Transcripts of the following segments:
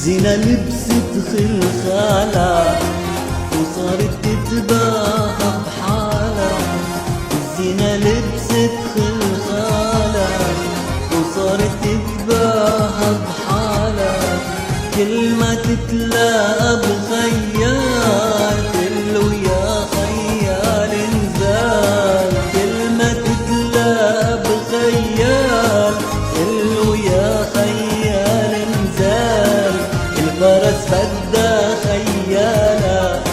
زينة لبست خلخالة وصارت تتباهى بحالها. الزينة لبست خلخالة وصارت تتباهى بحالها. كل ما تتلاقى بخيال تقلو يا خيال انزال. كل ما تتلاقى بخيال تقلو يا خيال انزال. الفرس فدا خيالة،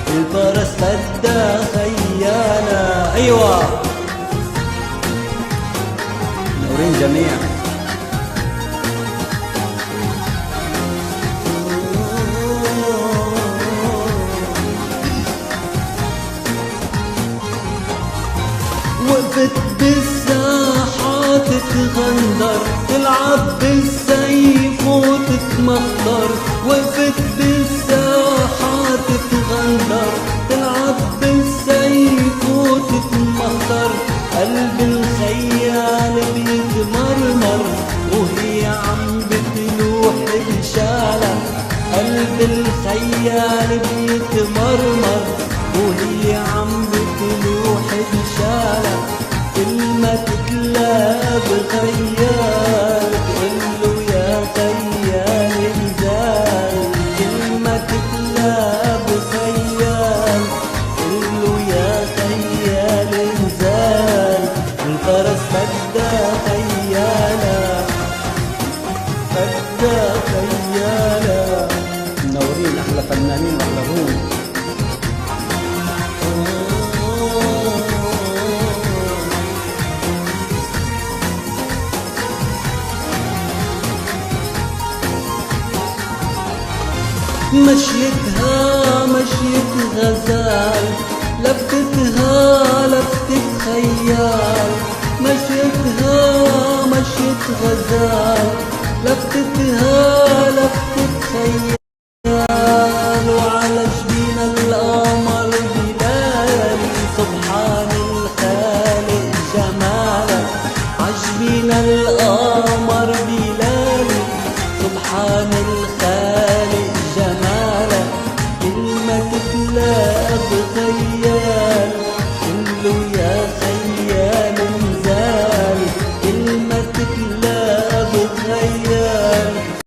الفرس فدا خيالة. ايوه نورين جميع. وقفت بالساحات تغندر تلعب بالسيف وتتمخضر. وقفت بالساحات تغندر تلعب بالسيف وتتمخضر. قلب الخيال بيتمرمر وهي عم بتلوح بشالة. قلب الخيال بيتمرمر وهي عم بتلوح بشالة. كل ما تتلاقى بخيال تقلو يا خيال انزال. كل ما تتلاقى بخيال تقلو يا خيال انزال. الفرس فدا خيالة، فدا خيالة. منورين احلى فنانين احلى. مشيتها مشيت غزال لفتتها لفتة خيال. مشيتها مشيت غزال لفتتها لفتة خيال. وعلى جبين القمر بلالي سبحان الخالق جماله. عجبين القمر